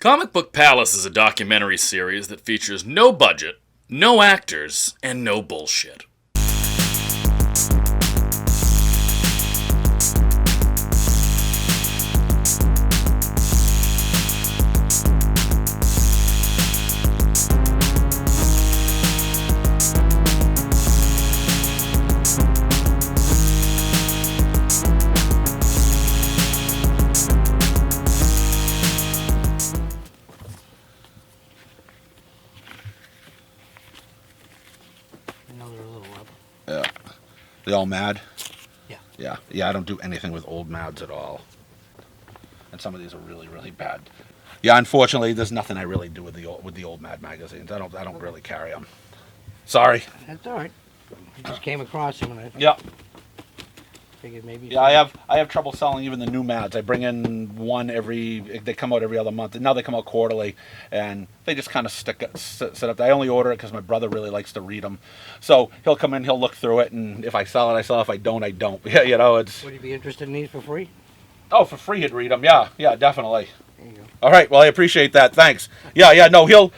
Comic Book Palace is a documentary series that features no budget, no actors, and no bullshit. They all mad? Yeah. Yeah, I don't do anything with old mads at all. And some of these are really, really bad. Yeah, unfortunately, there's nothing I really do with the old Mad magazines. I don't really carry them. Sorry. That's all right. I just came across them and I Yeah. figured maybe. Yeah, I have trouble selling even the new mads. I bring in one they come out every other month. And now they come out quarterly, and they just kind of sit up. I only order it because my brother really likes to read them. So he'll come in, he'll look through it, and if I sell it, I sell it. If I don't, I don't. Yeah, it's. Would you be interested in these for free? Oh, for free he'd read them. Yeah, definitely. There you go. All right, well I appreciate that. Thanks. Yeah, no, he'll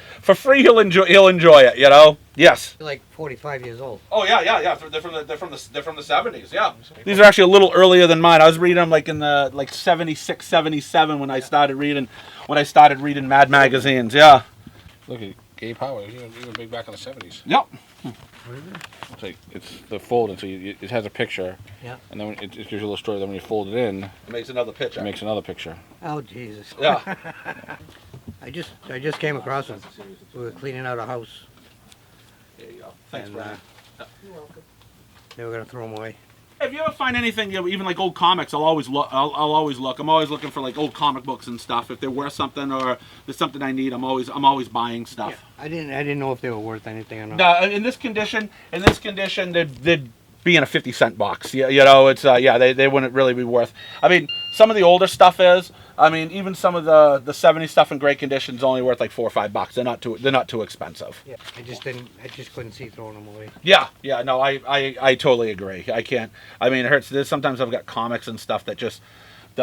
enjoy it. Yes. You're like 45 years old. Oh yeah. They're from the 70s. Yeah. These are actually a little earlier than mine. I was reading them like in the 76, 77 when I started reading Mad magazines. Yeah. Look at Gabe Howard. He was big back in the 70s. Yep. What is it? It's like it's the folded, so it has a picture. Yeah. And then it gives you a little story. Then when you fold it in, It makes another picture. it makes another picture. Oh Jesus. Yeah. I just came across them. We were cleaning out a house. There you go. Thanks, And, Brian. They were gonna throw them away. If you ever find anything, even like old comics, I'll always look. I'll always look. I'm always looking for like old comic books and stuff. If they're worth something or there's something I need, I'm always buying stuff. Yeah. I didn't know if they were worth anything or not. No, in this condition, they'd be in a 50-cent box. Yeah, it's they wouldn't really be worth. I mean, some of the older stuff is. I mean, even some of the 70s stuff in great condition is only worth like $4 or $5. They're not too expensive. Yeah. I just couldn't see throwing them away. Yeah, no, I totally agree. I can't. I mean, it hurts. There's sometimes I've got comics and stuff that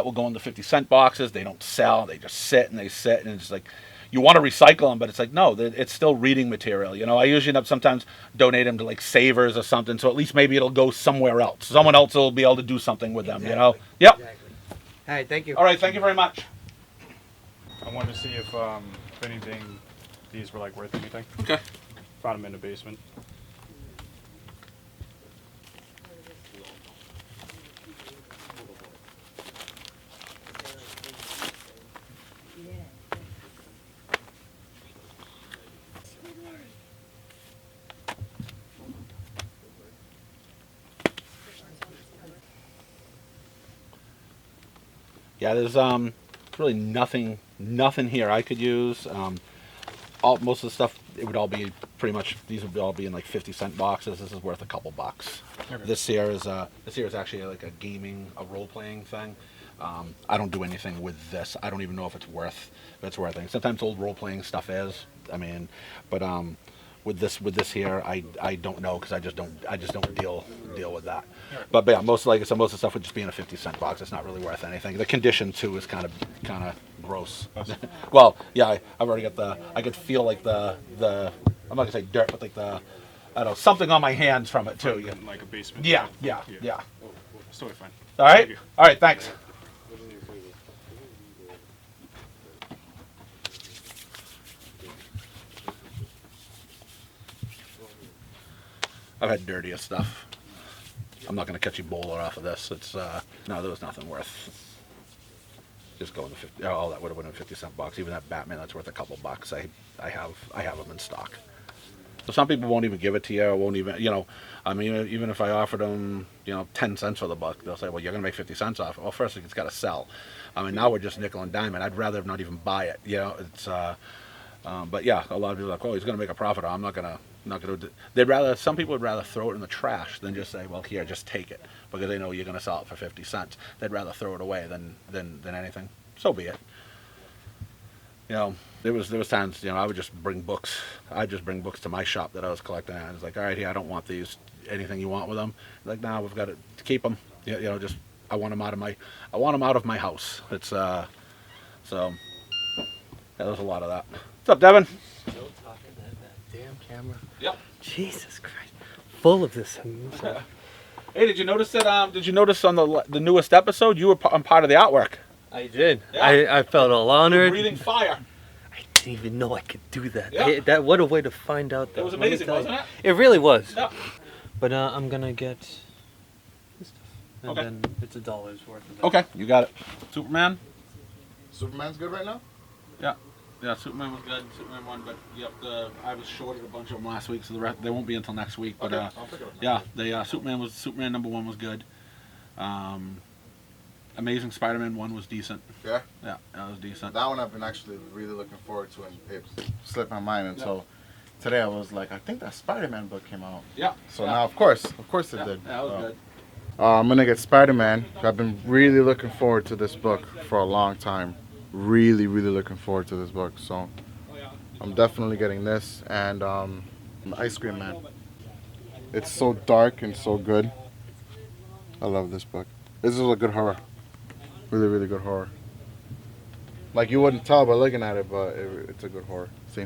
will go in the 50-cent boxes. They don't sell. They just sit, and it's like. You want to recycle them, but it's like, no, it's still reading material. I usually end up sometimes donate them to like Savers or something, so at least maybe it'll go somewhere else. Someone else will be able to do something with them, Yep. Exactly. All right, thank you. All right, thank you very much. I wanted to see if anything, these were like worth anything. Okay. Found them in the basement. Yeah, there's really nothing here I could use. Most of the stuff, it would all be pretty much, these would all be in like 50-cent boxes. This is worth a couple bucks. Okay. This here is actually like a role-playing thing. I don't do anything with this. I don't even know if it's worth anything. Sometimes old role-playing stuff is. I mean, but with this here, I don't know because I just don't deal with that. But yeah, most of the stuff would just be in a 50-cent box. It's not really worth anything. The condition too is kind of gross. Well, yeah, I've already got I could feel like the I'm not gonna say dirt, but like I don't know, something on my hands from it too. In like a basement. Yeah. It's totally fine. All right. Thank you. All right. Thanks. I've had dirtier stuff. I'm not going to catch you bowler off of this. It's no, there was nothing worth. Just go in the 50. Oh, that would have been a 50-cent box. Even that Batman, that's worth a couple bucks. I have them in stock. So some people won't even give it to you. Or won't even, I mean, even if I offered them, 10 cents for the buck, they'll say, well, you're going to make 50 cents off. Well, first it's got to sell. I mean, now we're just nickel and diamond. I'd rather not even buy it. It's. But yeah, a lot of people are like, oh, he's going to make a profit. I'm not going to. Some people would rather throw it in the trash than just say, well, here, just take it, because they know you're going to sell it for 50 cents. They'd rather throw it away than anything. So be it. There was times, I would just bring books. I'd just bring books to my shop that I was collecting. And I was like, all right, here, I don't want these. Anything you want with them? Like, nah, we've got to keep them. Just I want them out of my house. It's so. Yeah, there's a lot of that. What's up, Devin? Still talking that damn camera. Yep. Jesus Christ. Full of this. Hey, did you notice that? Did you notice on the newest episode you were part of the artwork? I did. Yeah. I felt all honored. Breathing fire. I didn't even know I could do that. Yeah. What a way to find out that. It was Let me amazing, tell you. wasn't it? It really was. Yeah. But I'm gonna get this stuff. And Okay. then it's $1 worth of that. Okay, you got it. Superman. Superman's good right now? Yeah, Superman was good. Superman won, but yep, I was shorted a bunch of them last week, so they won't be until next week. But Okay, I'll pick it up. yeah, Superman #1 was good. Amazing Spider-Man 1 was decent. Yeah? Yeah, that was decent. That one I've been actually really looking forward to, and it slipped my mind until today. I was like, I think that Spider-Man book came out. Yeah. So now, of course it yeah, did. that was good. I'm gonna get Spider-Man. I've been really looking forward to this book for a long time. Really, really looking forward to this book. So I'm definitely getting this and Ice Cream Man. It's so dark and so good. I love this book. This is a good horror. Really, really good horror. Like you wouldn't tell by looking at it, but it's a good horror. See?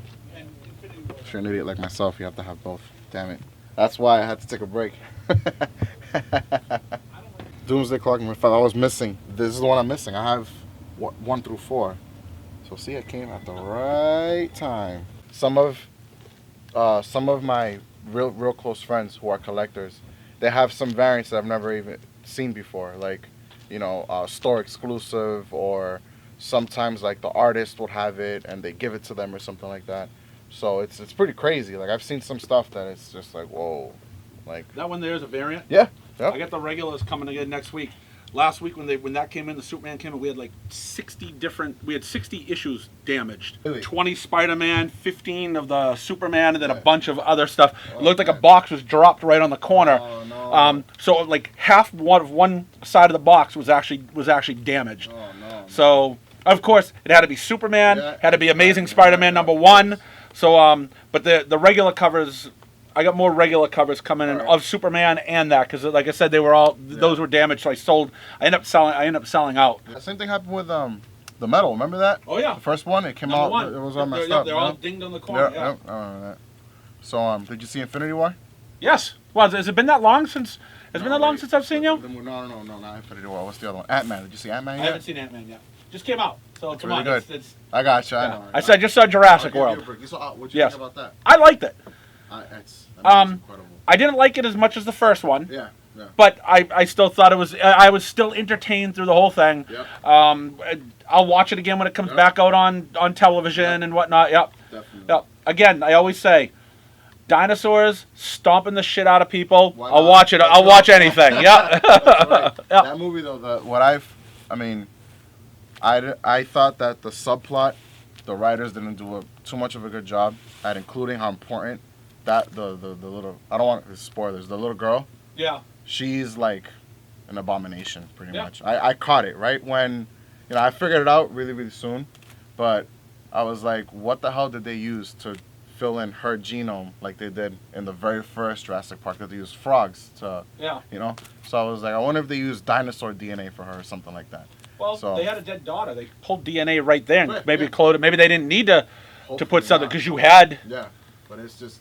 If you're an idiot like myself, you have to have both. Damn it. That's why I had to take a break. Doomsday Clock and I was missing. This is the one I'm missing. I have 1 through 4. So see, it came at the right time. Some of my real close friends who are collectors, they have some variants that I've never even seen before, like store exclusive, or sometimes like the artist would have it and they give it to them or something like that. So it's pretty crazy. Like I've seen some stuff that it's just like whoa, like That one there is a variant. yeah. I got the regulars coming again next week. Last week when that came in, the Superman came in, we had like 60 issues damaged. Really? 20 Spider-Man, 15 of the Superman, and then a bunch of other stuff. It looked like a box was dropped right on the corner. Oh, no. So like half one side of the box was actually damaged. Oh no. So of course it had to be Superman, Yeah. had to be Amazing Spider-Man #1. So but the regular covers, I got more regular covers coming in of Superman and that, because like I said, they were all those were damaged. So I ended up selling out. The same thing happened with the metal. Remember that? Oh yeah, The first one, it came Number out. one. It was all messed They're up. all yeah? dinged on the corner. Yeah. Yeah, I remember that. So did you see Infinity War? Yes. Well, has it been that long since? Has it been that long since I've seen you? No, not Infinity War. What's the other one? Ant-Man. Did you see Ant-Man I yet? haven't seen Ant-Man yet. Just came out. So come really on. good. It's, I got you. I know. I said I just saw Jurassic World. What Yes. think about that? I liked it. It's incredible. I didn't like it as much as the first one. Yeah. But I still thought it was. I was still entertained through the whole thing. Yep. I'll watch it again when it comes back out on television and whatnot. Yep. Definitely. Yep. Again, I always say, dinosaurs stomping the shit out of people. Why I'll not? watch it. Let's I'll go. watch anything. Yep. That's right. Yep. That movie though, I thought that the subplot, the writers didn't do too much of a good job at including how important that the little, I don't want spoilers, the little girl, Yeah. she's like an abomination pretty Yeah. much. I caught it right when, I figured it out really, really soon, but I was like, what the hell did they use to fill in her genome like they did in the very first Jurassic Park, that they used frogs to, Yeah. So I was like, I wonder if they used dinosaur DNA for her or something like that. Well, So- they had a dead daughter. They pulled DNA right there. And Right, maybe yeah. cloned it. Maybe they didn't need to Hopefully put something not. because you had. Yeah, but it's just,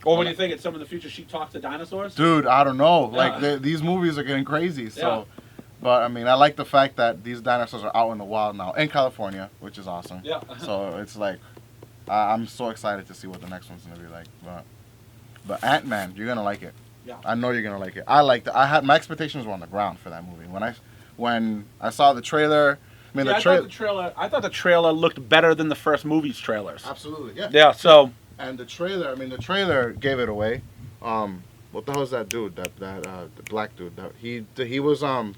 Or when you think at some in the future she talks to dinosaurs. dude, I don't know. Yeah. Like these movies are getting crazy. So, Yeah. but I like the fact that these dinosaurs are out in the wild now in California, which is awesome. Yeah. So it's like, I'm so excited to see what the next one's gonna be like. But Ant-Man, you're gonna like it. Yeah. I know you're gonna like it. I liked it. My expectations were on the ground for that movie. When I saw the trailer, I thought the trailer looked better than the first movie's trailers. absolutely, yeah. Yeah. So. And the trailer gave it away. What the hell is that dude? The black dude. He was in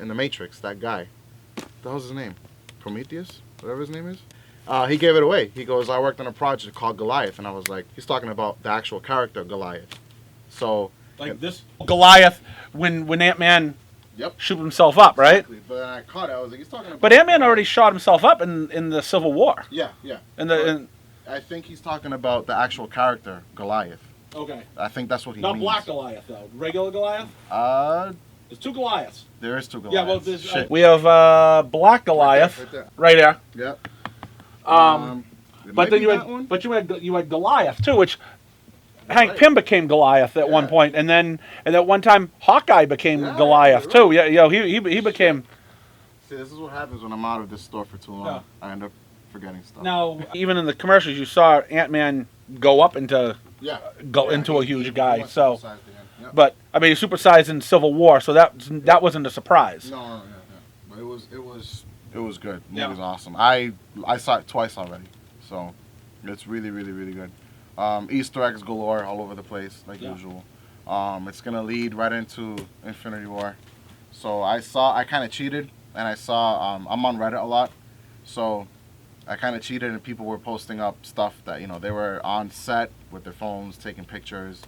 the Matrix. That guy. What the hell's his name? Prometheus, whatever his name is. He gave it away. He goes, I worked on a project called Goliath, and I was like, he's talking about the actual character Goliath. So Like this Goliath when Ant-Man Yep. shoot himself up, right? Exactly. But then I caught it. I was like, he's talking about. But Ant-Man already shot himself up in the Civil War. Yeah. I think he's talking about the actual character Goliath. Okay. I think that's what he Not means. Black Goliath though. Regular Goliath. There's 2 Goliaths. There is 2 Goliaths. Yeah, well, there's, Shit. we have Black Goliath Right there. right there. Yep. But might then be you that had, one. but you had Goliath too, which Hank Pym became Goliath at one point, and at one time Hawkeye became Yeah, Goliath you're too. Yeah, he became. See, this is what happens when I'm out of this store for too long. Yeah. I end up forgetting stuff. Now, even in the commercials, you saw Ant-Man go up into into a huge guy. So, Yep. but I mean, he supersized in Civil War, so that wasn't a surprise. No. But it was good. It Yeah. was awesome. I saw it twice already, so it's really, really, really good. Easter eggs galore all over the place, like usual. It's gonna lead right into Infinity War. So I kind of cheated, and I saw I'm on Reddit a lot, so I kind of cheated, and people were posting up stuff that they were on set with their phones taking pictures.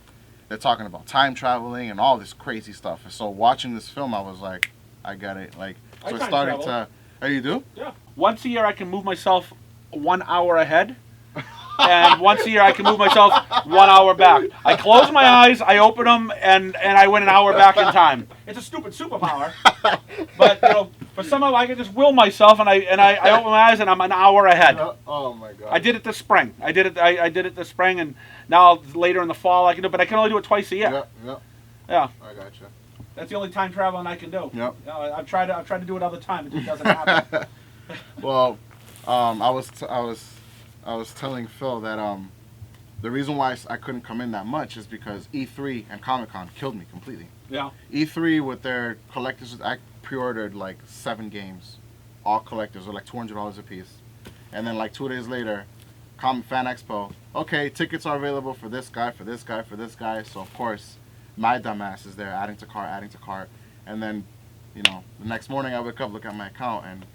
They're talking about time traveling and all this crazy stuff. So watching this film, I was like, I get it. Like, so it started to. Oh, you do? Yeah. Once a year, I can move myself 1 hour ahead. And once a year, I can move myself 1 hour back. I close my eyes, I open them, and I went an hour back in time. It's a stupid superpower, but for somehow I can just will myself, and I open my eyes, and I'm an hour ahead. Oh my god. I did it this spring. I did it this spring, and now later in the fall I can do it, but I can only do it twice a year. Yep. Yeah. I gotcha. That's the only time traveling I can do. Yep. I've tried to do it other time. It just doesn't happen. Well, I was telling Phil that the reason why I couldn't come in that much is because E3 and Comic-Con killed me completely. Yeah. E3 with their collectors, I pre-ordered like 7 games, all collectors, were like $200 a piece, and then like 2 days later, Fan Expo. Okay, tickets are available for this guy, for this guy, for this guy. So of course, my dumbass is there, adding to cart, and then, the next morning I wake up, look at my account, and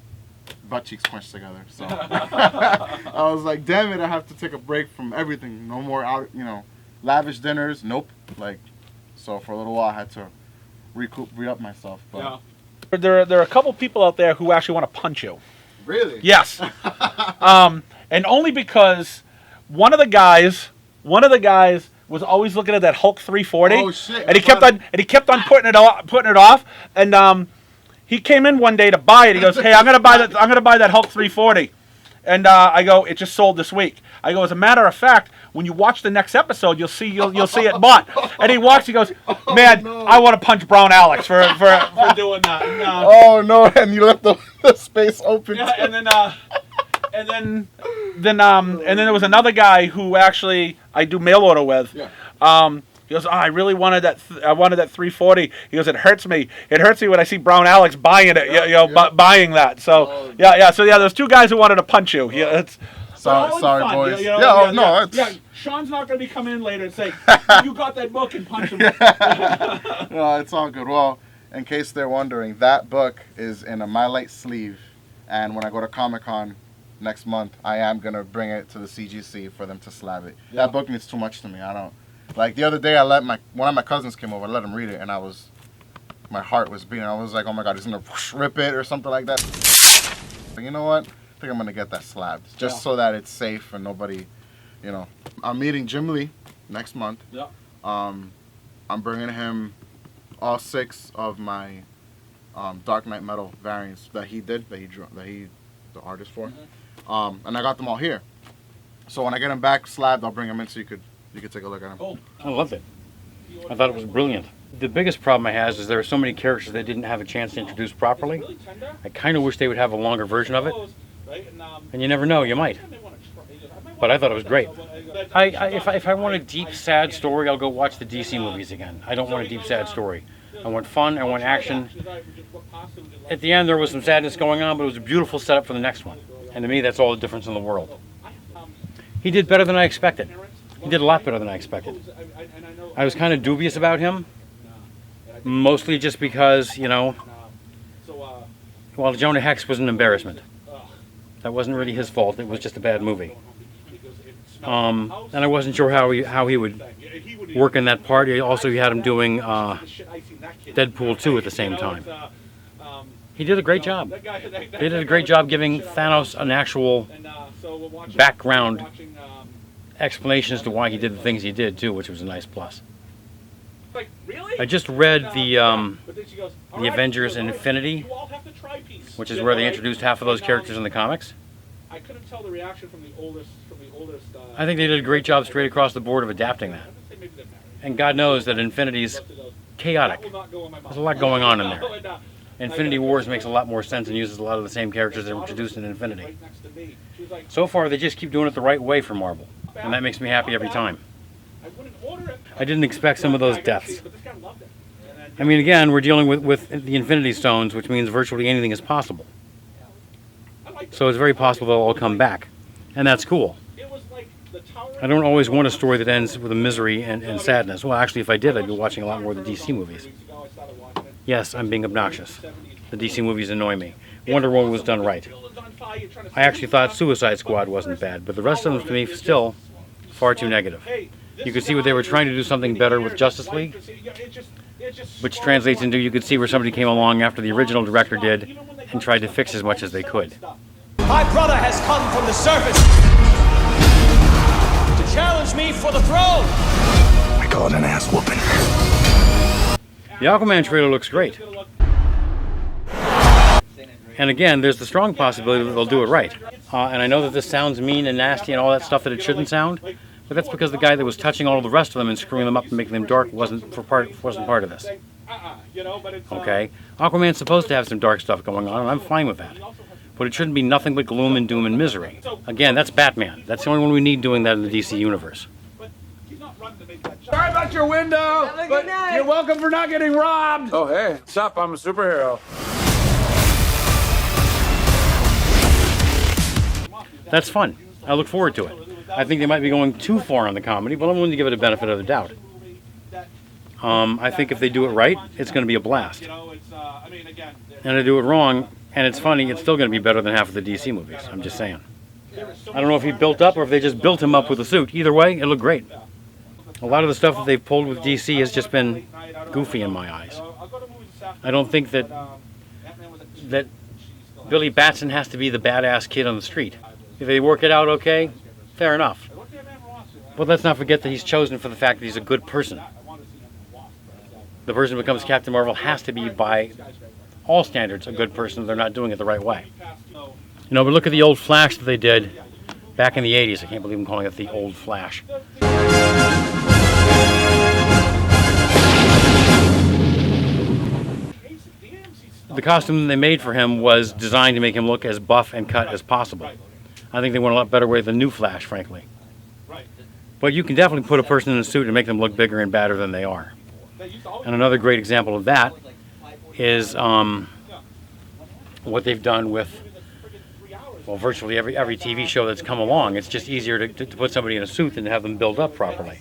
butt cheeks crunched together. So I was like, damn it, I have to take a break from everything. No more out, lavish dinners. Nope. Like, so for a little while I had to re-up myself. But Yeah. There are a couple people out there who actually want to punch you. really? Yes. And only because one of the guys was always looking at that Hulk 340. Oh shit. And he kept on putting it off. And he came in one day to buy it. He goes, "Hey, I'm gonna buy that Hulk 340." And I go, "It just sold this week." I go, "As a matter of fact, when you watch the next episode, you'll see it bought." And he walks. He goes, "Man, I want to punch Brown Alex for doing that." And, Oh no! And you left the space open. yeah, and then there was another guy who actually I do mail order with. Yeah. He goes, "Oh, I really wanted that. I wanted that 340." He goes, "It hurts me. It hurts me when I see Brown Alex buying it. Buying that." So yeah. So yeah, there's 2 guys who wanted to punch you. Yeah, it's Sorry, fun, boys. yeah. It's Sean's not going to be coming in later and say, "You got that book," and punch him. no, it's all good. Well, in case they're wondering, that book is in a My Light sleeve, and when I go to Comic-Con next month, I am gonna bring it to the CGC for them to slab it. Yeah. That book means too much to me. I don't. Like the other day, one of my cousins came over. I let him read it, and my heart was beating. I was like, "Oh my god, he's gonna rip it or something like that." But you know what? I think I'm gonna get that slabbed just so that it's safe and nobody, I'm meeting Jim Lee next month. Yeah. I'm bringing him all 6 of my Dark Knight Metal variants that he did, that he drew, the artist for. And I got them all here. So when I get them back slabbed, I'll bring them in so you could take a look at them. Cool. I loved it. I thought it was brilliant. The biggest problem I have is there are so many characters they didn't have a chance to introduce properly. I kind of wish they would have a longer version of it. And you never know, you might. But I thought it was great. If I want a deep, sad story, I'll go watch the DC movies again. I don't want a deep, sad story. I want fun, I want action. At the end, there was some sadness going on, but it was a beautiful setup for the next one. And to me, that's all the difference in the world. He did better than I expected. He did a lot better than I expected. I was kind of dubious about him, mostly just because, well, Jonah Hex was an embarrassment. That wasn't really his fault. It was just a bad movie. And I wasn't sure how he would work in that part. Also, he had him doing Deadpool 2 at the same time. He did a great job. They did a great job giving Thanos an actual background explanation as to why he did the things he did, too, which was a nice plus. I just read the Avengers Infinity, which is where they introduced half of those characters in the comics. I couldn't tell the reaction from the oldest. I think they did a great job straight across the board of adapting that. And God knows that Infinity's chaotic. There's a lot going on in there. Infinity Wars makes a lot more sense and uses a lot of the same characters that were introduced in Infinity. So far, they just keep doing it the right way for Marvel, and that makes me happy every time. I didn't expect some of those deaths. I mean, again, we're dealing with the Infinity Stones, which means virtually anything is possible. So it's very possible they'll all come back, and that's cool. I don't always want a story that ends with a misery and sadness. Well, actually, if I did, I'd be watching a lot more of the DC movies. Yes, I'm being obnoxious. The DC movies annoy me. Wonder Woman was done right. I actually thought Suicide Squad wasn't bad, but the rest of them, to me, still far too negative. You could see what they were trying to do something better with Justice League, which translates into you could see where somebody came along after the original director did and tried to fix as much as they could. My brother has come from the surface to challenge me for the throne. I call it an ass whooping. The Aquaman trailer looks great. And again, there's the strong possibility that they'll do it right. And I know that this sounds mean and nasty and all that stuff that it shouldn't sound, but that's because the guy that was touching all of the rest of them and screwing them up and making them dark wasn't part of this. Okay? Aquaman's supposed to have some dark stuff going on, and I'm fine with that. But it shouldn't be nothing but gloom and doom and misery. Again, that's Batman. That's the only one we need doing that in the DC universe. Sorry about your window, but you're welcome for not getting robbed. Oh, hey, what's up? I'm a superhero. That's fun. I look forward to it. I think they might be going too far on the comedy, but I'm willing to give it a benefit of the doubt. I think if they do it right, it's going to be a blast. And they do it wrong, and it's funny, it's still going to be better than half of the DC movies. I'm just saying. I don't know if he built up or if they just built him up with a suit. Either way, it looked great. A lot of the stuff that they've pulled with DC has just been goofy in my eyes. I don't think that Billy Batson has to be the badass kid on the street. If they work it out okay, fair enough. But let's not forget that he's chosen for the fact that he's a good person. The person who becomes Captain Marvel has to be, by all standards, a good person if they're not doing it the right way. You know, but look at the old Flash that they did back in the 80s. I can't believe I'm calling it the old Flash. The costume they made for him was designed to make him look as buff and cut as possible. I think they went a lot better way than New Flash, frankly. But you can definitely put a person in a suit and make them look bigger and badder than they are. And another great example of that is what they've done with, well, virtually every TV show that's come along. It's just easier to put somebody in a suit than to have them build up properly.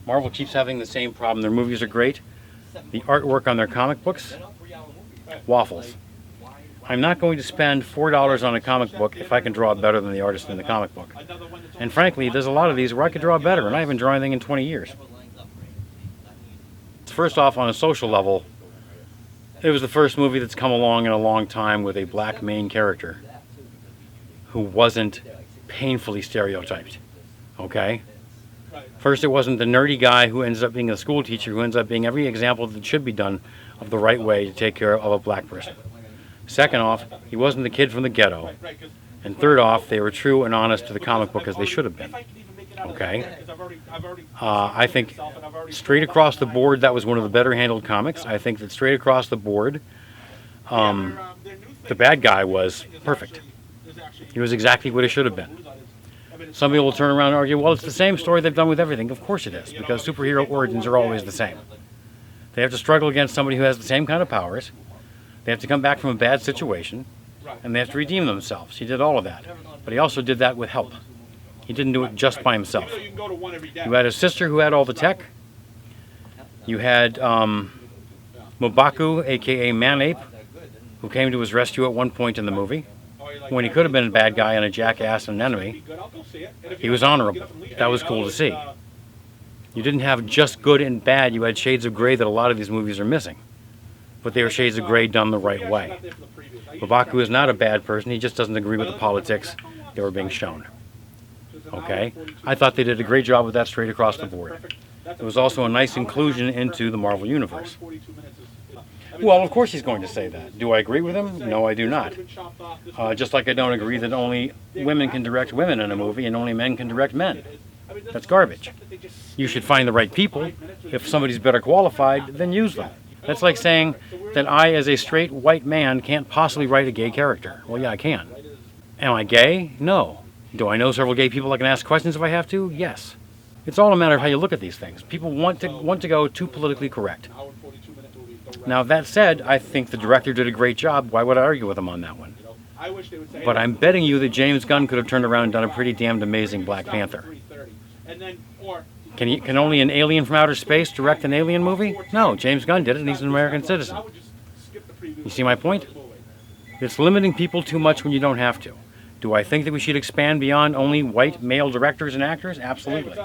Marvel keeps having the same problem. Their movies are great. The artwork on their comic books, waffles. I'm not going to spend $4 on a comic book if I can draw better than the artist in the comic book. And frankly, there's a lot of these where I could draw better, and I haven't drawn anything in 20 years. First off, on a social level, it was the first movie that's come along in a long time with a black main character who wasn't painfully stereotyped. Okay? First, it wasn't the nerdy guy who ends up being a school teacher, who ends up being every example that should be done of the right way to take care of a black person. Second off, he wasn't the kid from the ghetto. And third off, they were true and honest to the comic book as they should have been. Okay? I think straight across the board, that was one of the better handled comics. I think that straight across the board, the bad guy was perfect. He was exactly what he should have been. Some people will turn around and argue, well, it's the same story they've done with everything. Of course it is, because superhero origins are always the same. They have to struggle against somebody who has the same kind of powers. They have to come back from a bad situation, and they have to redeem themselves. He did all of that. But he also did that with help. He didn't do it just by himself. You had his sister who had all the tech. You had M'Baku, a.k.a. Man-Ape, who came to his rescue at one point in the movie. When he could have been a bad guy and a jackass and an enemy, he was honorable. That was cool to see. You didn't have just good and bad. You had shades of gray that a lot of these movies are missing. But they were shades of gray done the right way. M'Baku is not a bad person. He just doesn't agree with the politics that were being shown. Okay? I thought they did a great job with that straight across the board. It was also a nice inclusion into the Marvel Universe. Well, of course he's going to say that. Do I agree with him? No, I do not. Just like I don't agree that only women can direct women in a movie and only men can direct men. That's garbage. You should find the right people. If somebody's better qualified, then use them. That's like saying that I, as a straight white man, can't possibly write a gay character. Well, yeah, I can. Am I gay? No. Do I know several gay people I can ask questions if I have to? Yes. It's all a matter of how you look at these things. People want to go too politically correct. Now, that said, I think the director did a great job. Why would I argue with him on that one? But I'm betting you that James Gunn could have turned around and done a pretty damned amazing Black Panther. Can only an alien from outer space direct an alien movie? No, James Gunn did it, and he's an American citizen. You see my point? It's limiting people too much when you don't have to. Do I think that we should expand beyond only white male directors and actors? Absolutely.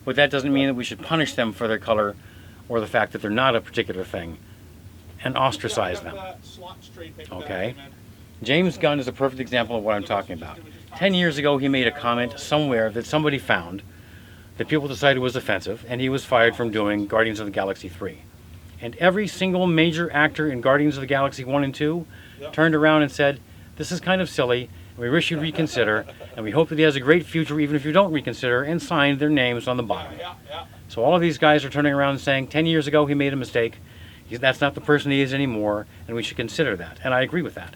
But that doesn't mean that we should punish them for their color or the fact that they're not a particular thing and ostracize them. Okay? James Gunn is a perfect example of what I'm talking about. 10 years ago, he made a comment somewhere that somebody found that people decided was offensive, and he was fired from doing Guardians of the Galaxy 3. And every single major actor in Guardians of the Galaxy 1 and 2 turned around and said, this is kind of silly, and we wish you'd reconsider, and we hope that he has a great future even if you don't reconsider, and signed their names on the bottom. So all of these guys are turning around and saying, 10 years ago he made a mistake, that's not the person he is anymore, and we should consider that. And I agree with that.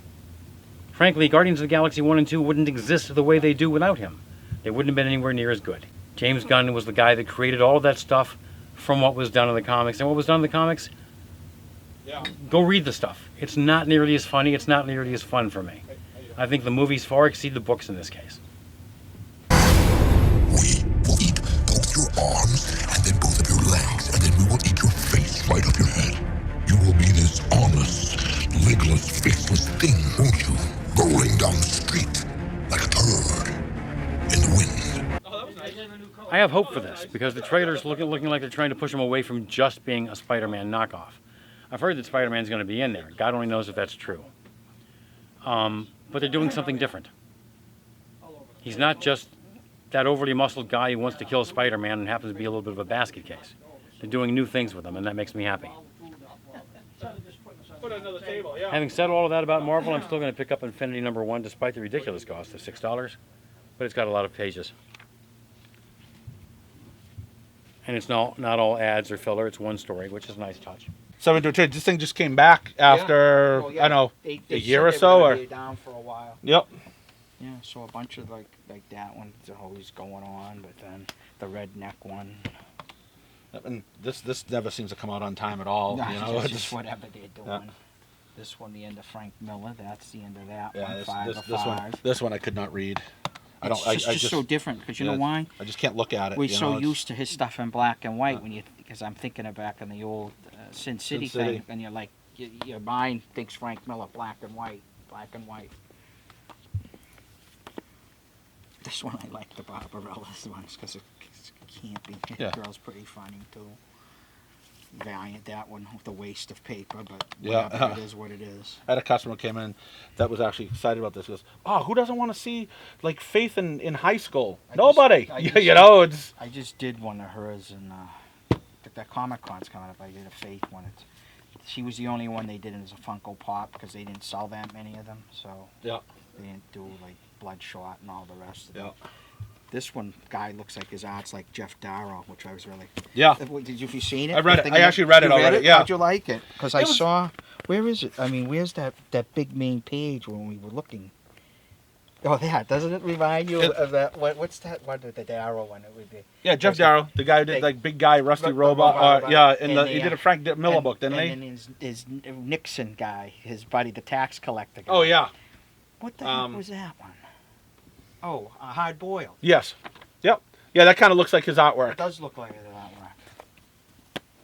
Frankly, Guardians of the Galaxy 1 and 2 wouldn't exist the way they do without him. They wouldn't have been anywhere near as good. James Gunn was the guy that created all of that stuff from what was done in the comics. And what was done in the comics? Go read the stuff. It's not nearly as funny. It's not nearly as fun for me. I think the movies far exceed the books in this case. We will eat both your arms and then both of your legs, and then we will eat your face right up your head. You will be this armless, legless, faceless thing, won't you? Rolling down the street like a turd in the wind. I have hope for this because the trailer's looking like they're trying to push him away from just being a Spider-Man knockoff. I've heard that Spider-Man's going to be in there. God only knows if that's true. But they're doing something different. He's not just that overly muscled guy who wants to kill Spider-Man and happens to be a little bit of a basket case. They're doing new things with him, and that makes me happy. Having said all of that about Marvel, I'm still going to pick up Infinity #1 despite the ridiculous cost of $6, but it's got a lot of pages. And it's not all ads or filler, it's one story, which is a nice touch. So this thing just came back after, I don't know, a year or so? Or down for a while. Yep. Yeah, so a bunch of like that one's always going on, but then the redneck one. And this never seems to come out on time at all. No, you know, it's just whatever they're doing. This one, the end of Frank Miller. That's the end of that one. This one I could not read. It's just so different because you know why? I just can't look at it. We're so used to his stuff in black and white because I'm thinking of back in the old Sin City thing, and you're like your mind thinks Frank Miller black and white. This one I like the Barbarella's ones because it's campy. The girl's pretty funny too. Valiant, that one with the waste of paper, but it is what it is. I had a customer who came in that was actually excited about this. He goes, "Oh, who doesn't want to see like Faith in high school? Nobody." You know, it's. I just did one of hers, and that Comic-Con's coming up. I did a Faith one. She was the only one they did as a Funko Pop because they didn't sell that many of them, so they didn't do like Bloodshot and all the rest of them. This one guy looks like his art's like Jeff Darrow, which I was really. Yeah. Did you seen it? I read it. I actually read it already. Yeah. How'd you like it? Because I saw. Where is it? I mean, where's that big main page when we were looking? Oh, yeah. Doesn't it remind you of that? What's that one? The Darrow one? It would be. Yeah, Jeff Darrow, the guy who did like Big Guy, Rusty Robot. He did a Frank Miller book, didn't he? And then his Nixon guy, his buddy, the tax collector guy. Oh yeah. What the heck was that one? Oh, Hard Boiled. Yes. Yep. Yeah, that kind of looks like his artwork. It does look like his artwork.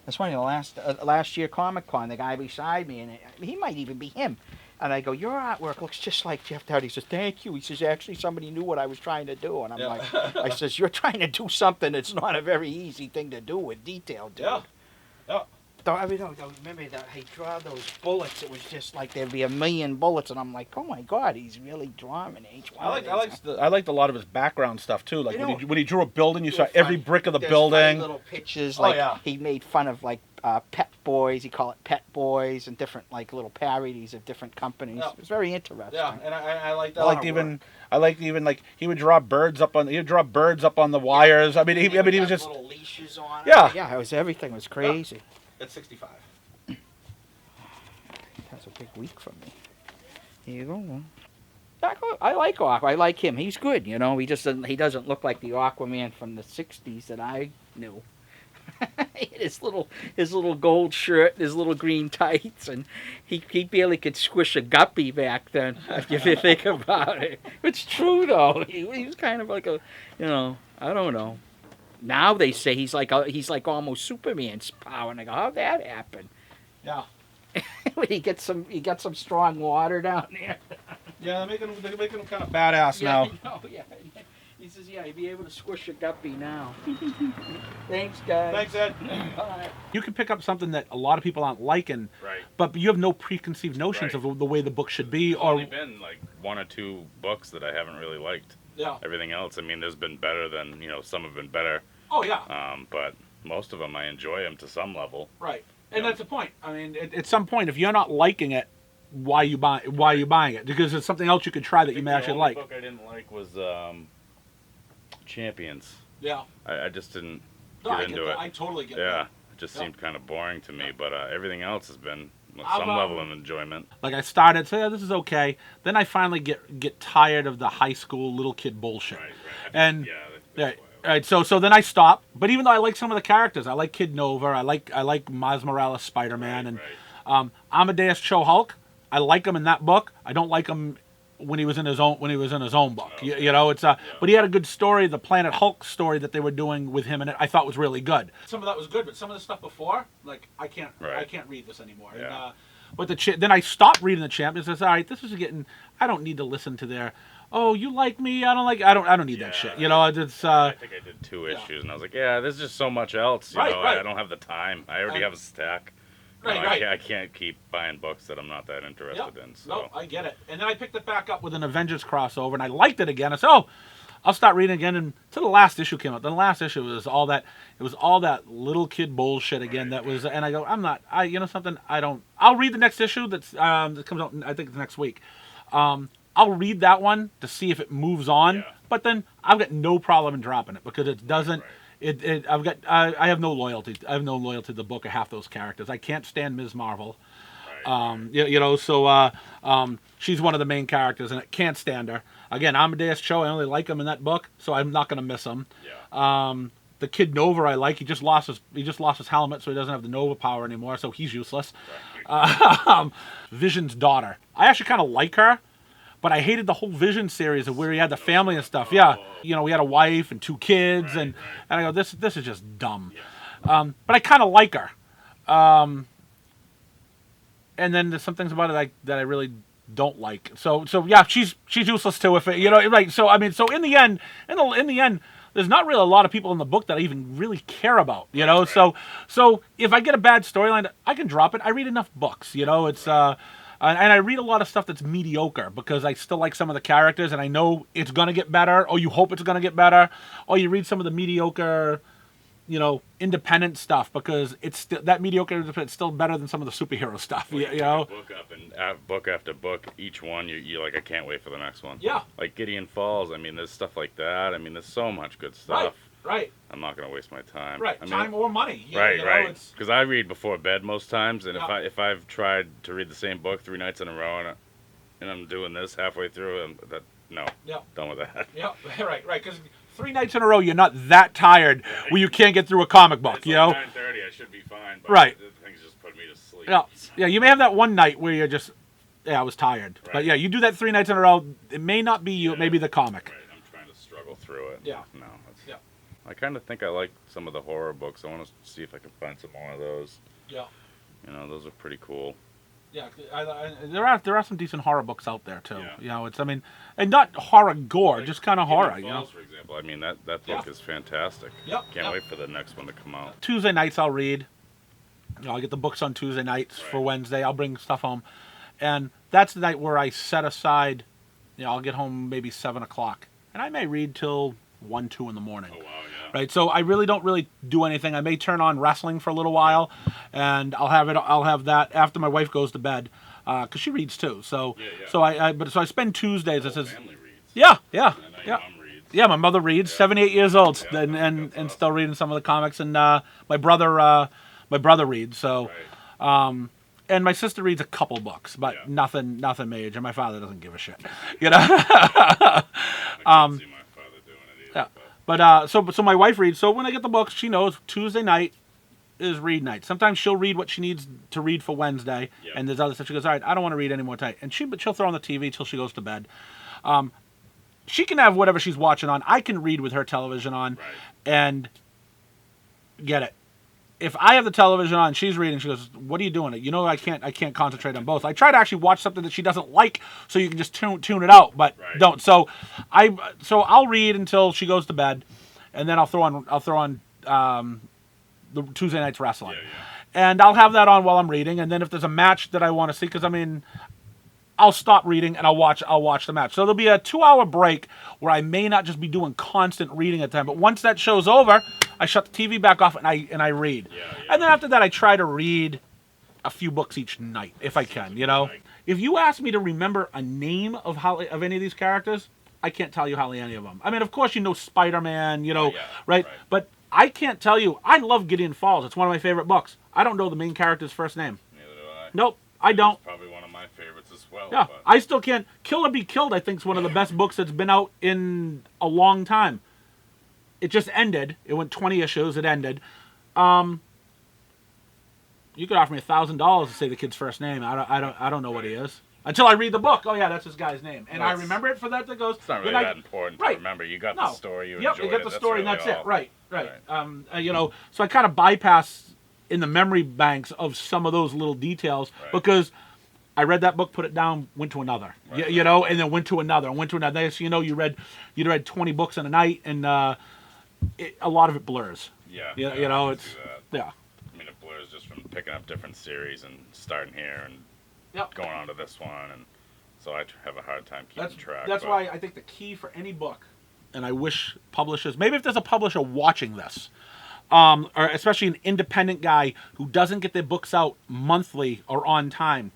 That's funny. The last year Comic-Con, the guy beside me, and he might even be him. And I go, your artwork looks just like Jeff Dowd. He says, thank you. He says, actually, somebody knew what I was trying to do. And I'm like, I says, you're trying to do something that's not a very easy thing to do with detail, dude. Yeah. I mean, remember that he draw those bullets. It was just like there'd be a million bullets, and I'm like, oh my god, he's really drawing each one. I liked a lot of his background stuff too. Like You know, when he drew a building, you saw Little every funny- brick of the there's building. funny little pictures, like yeah. he made fun of like Pet Boys. He called it Pet Boys, and different like little parodies of different companies. Yeah. It was very interesting. Yeah, and I liked A lot of work. I liked even like he would draw birds up on the wires. I mean he was just little leashes on. Yeah. Yeah, it was everything was crazy. at 65. That's a big week for me. Here you go. I like Aqua. I like him. He's good. You know, he doesn't look like the Aquaman from the '60s that I knew. his little gold shirt, his little green tights, and he barely could squish a guppy back then. If you think about it, it's true though. He was kind of like a, I don't know. Now they say he's like almost Superman's power, and I go, how'd that happen? Yeah. When he got some strong water down there. Yeah, they're making him kind of badass now. Yeah. He says, yeah, you'd be able to squish a guppy now. Thanks, guys. Thanks, Ed. Bye. You can pick up something that a lot of people aren't liking, Right. but you have no preconceived notions Right. of the way the book should be. There's only been like 1 or 2 books that I haven't really liked. Yeah. Everything else, I mean, there's been better than, some have been better. Oh yeah. But most of them, I enjoy them to some level. Right. And that's the point. I mean, at some point, if you're not liking it, why are you buying it? Because it's something else you could try that you may actually like. The book I didn't like was Champions. Yeah. I just didn't No, get I into get it. that. I totally get yeah, that. it just Yeah. seemed kind of boring to me. But everything else has been I'm, some level of enjoyment. Like I started, so yeah, this is okay. Then I finally get tired of the high school little kid bullshit. Right. And yeah, right. Right, so then I stop. But even though I like some of the characters, I like Kid Nova, I like Miles Morales Spider-Man, and Amadeus Cho Hulk. I like him in that book. I don't like him when he was in his own book. Okay. It's but he had a good story. The Planet Hulk story that they were doing with him in it, I thought was really good. Some of that was good, but some of the stuff before, like I can't read this anymore. Yeah. And, but then I stopped reading the Champions. I said, all right, this is getting. I don't need to listen to their. Oh, you like me? I don't need that shit. It's. I think I did 2 issues, and I was like, yeah, there's just so much else. Right. I don't have the time. I already have a stack. Right. I can't keep buying books that I'm not that interested in. So. No, I get it. And then I picked it back up with an Avengers crossover, and I liked it again. I said, oh, I'll start reading again. And until the last issue came out. The last issue was all that. It was all that little kid bullshit again. That was, and I go, I'm not. Something. I don't. I'll read the next issue that comes out. I think it's next week. I'll read that one to see if it moves on. Yeah. But then I've got no problem in dropping it because it doesn't. Right. I have no loyalty. I have no loyalty to the book of half those characters. I can't stand Ms. Marvel. Right. So she's one of the main characters, and I can't stand her. Again, Amadeus Cho, I only like him in that book, so I'm not going to miss him. Yeah. The Kid Nova I like. He just lost his helmet, so he doesn't have the Nova power anymore, so he's useless. Right. Vision's daughter. I actually kind of like her. But I hated the whole Vision series of where he had the family and stuff. Yeah, we had a wife and 2 kids, and I go, this is just dumb. Yeah. But I kind of like her. And then there's some things about it that I really don't like. So yeah, she's useless too. If it, right. So I mean, so in the end, there's not really a lot of people in the book that I even really care about. Right. So if I get a bad storyline, I can drop it. I read enough books. It's. And I read a lot of stuff that's mediocre because I still like some of the characters and I know it's going to get better, or you hope it's going to get better, or you read some of the mediocre, independent stuff because that mediocre is still better than some of the superhero stuff, Well, book after book, each one, you're like, I can't wait for the next one. Yeah. Like Gideon Falls, I mean, there's stuff like that. I mean, there's so much good stuff. Right. I'm not going to waste my time. Right. I mean, Time or money. Right. Because I read before bed most times, and if I've tried to read the same book 3 nights in a row, and I'm doing this halfway through, done with that. Yeah. Right. Because 3 nights in a row, you're not that tired where you can't get through a comic book. It's like 9:30, I should be fine. But Right. The things just put me to sleep. Yeah. You may have that one night where you're just, I was tired. Right. But yeah, you do that 3 nights in a row. It may not be you. It may be the comic. Right. I'm trying to struggle through it. Yeah. No. Yeah. I kind of think I like some of the horror books. I want to see if I can find some more of those. Yeah. Those are pretty cool. Yeah, there are some decent horror books out there too. Yeah. And not horror gore, just kind of horror. Falls, for example. I mean, that book is fantastic. Yep. Can't wait for the next one to come out. Tuesday nights I'll read. I'll get the books on Tuesday nights for Wednesday. I'll bring stuff home, and that's the night where I set aside. I'll get home maybe 7 o'clock, and I may read till 1, 2 in the morning. Oh wow, yeah. Right, so I really don't do anything. I may turn on wrestling for a little while, and I'll have that after my wife goes to bed, because she reads too. So so I spend Tuesdays. It says Family reads. yeah. Your mom reads. Yeah, my mother reads, 78 years old, and still reading some of the comics, and my brother reads. So, and my sister reads a couple books, but nothing major. My father doesn't give a shit, you know. I can't see my father doing it either. But so my wife reads. So when I get the books, she knows Tuesday night is read night. Sometimes she'll read what she needs to read for Wednesday, and there's other stuff. She goes, all right, I don't want to read any more tonight, and she'll throw on the TV till she goes to bed. She can have whatever she's watching on. I can read with her television on, and get it. If I have the television on, she's reading. She goes, "What are you doing? You know, I can't concentrate on both." I try to actually watch something that she doesn't like, so you can just tune it out, but don't. So I'll read until she goes to bed, and then I'll throw on the Tuesday night's wrestling, and I'll have that on while I'm reading. And then if there's a match that I want to see, because I mean, I'll stop reading and I'll watch the match. So there'll be a 2-hour break where I may not just be doing constant reading at the time, but once that show's over, I shut the TV back off and I read. And then after that, I try to read a few books each night if I can. You know, if you ask me to remember a name of any of these characters, I can't tell you hardly any of them. I mean, of course, you know Spider-Man, you know, right? But I can't tell you. I love Gideon Falls. It's one of my favorite books. I don't know the main character's first name. Neither do I. Nope, I don't. It's probably one of my favorites as well. Yeah, but I still can't. Kill or Be Killed, I think, is one of the best books that's been out in a long time. It just ended. It went 20 issues. It ended. You could offer me $1,000 to say the kid's first name. I don't know what he is until I read the book. Oh yeah, that's this guy's name, and I remember it for that. That goes. It's not really that important to remember. You got the story. You enjoyed you get the story, and that's really it. Right. You know, so I kind of bypass in the memory banks of some of those little details because I read that book, put it down, went to another. You know, and then went to another, and went to another. So, you know, you read 20 books in a night, and a lot of it blurs. Yeah. You know, it's I mean, it blurs just from picking up different series and starting here and going on to this one, and so I have a hard time keeping track. That's why I think the key for any book, and I wish publishers, maybe if there's a publisher watching this, or especially an independent guy who doesn't get their books out monthly or on time,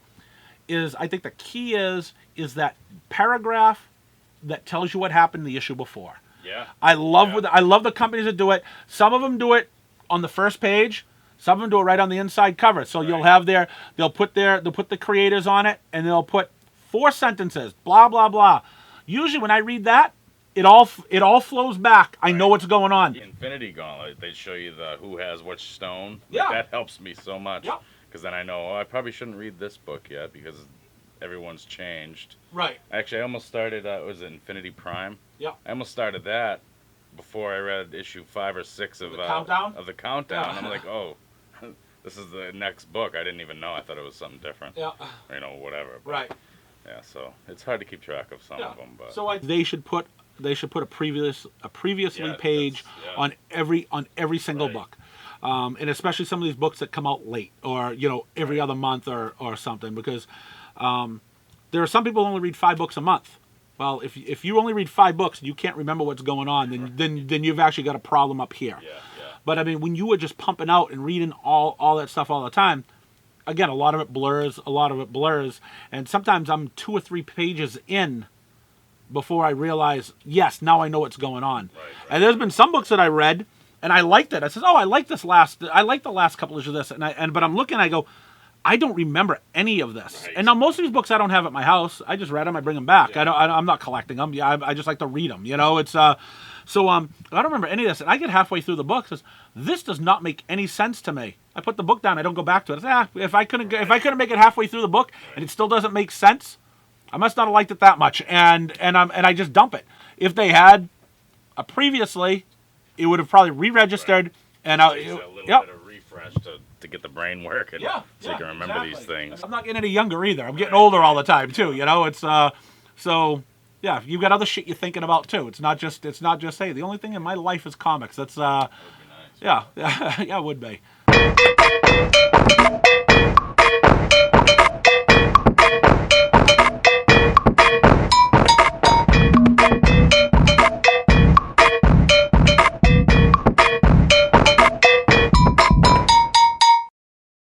is I think the key is that paragraph that tells you what happened the issue before. Yeah. I love the companies that do it. Some of them do it on the first page. Some of them do it right on the inside cover. So you'll have they'll put the creators on it, and they'll put 4 sentences, blah blah blah. Usually when I read that, it all flows back. I know what's going on. The Infinity Gauntlet, they show you who has which stone. Yeah. That helps me so much. Because then I know, I probably shouldn't read this book yet because everyone's changed. Right. Actually, I almost started, was it Infinity Prime? Yeah. I almost started that before I read issue 5 or 6 of the Countdown. Of the Countdown. Yeah. I'm like, oh, this is the next book. I didn't even know. I thought it was something different. Yeah. You know, whatever. But, right. Yeah. So it's hard to keep track of some of them. But so they should put a previously page on every single book. And especially some of these books that come out late, or every other month or something, because there are some people who only read 5 books a month. Well, if you only read 5 books and you can't remember what's going on, then you've actually got a problem up here. Yeah. But I mean, when you were just pumping out and reading all that stuff all the time, again, a lot of it blurs, and sometimes I'm 2 or 3 pages in before I realize, yes, now I know what's going on. Right. And there's been some books that I read and I liked it. I said, I like the last couple of this, but I'm looking, I go, I don't remember any of this. Right. And now most of these books I don't have at my house. I just read them, I bring them back. Yeah. I'm not collecting them. Yeah, I just like to read them. It's so I don't remember any of this. And I get halfway through the book, says, this does not make any sense to me. I put the book down. I don't go back to it. I say, if I couldn't make it halfway through the book and it still doesn't make sense, I must not have liked it that much. And I just dump it. If they had a previously, it would have probably re-registered. And a little bit of refresh to get the brain working, so you can remember these things. I'm not getting any younger either. I'm getting older all the time too. It's so yeah. You've got other shit you're thinking about too. It's not just hey, the only thing in my life is comics. That's that would be nice. yeah, it would be.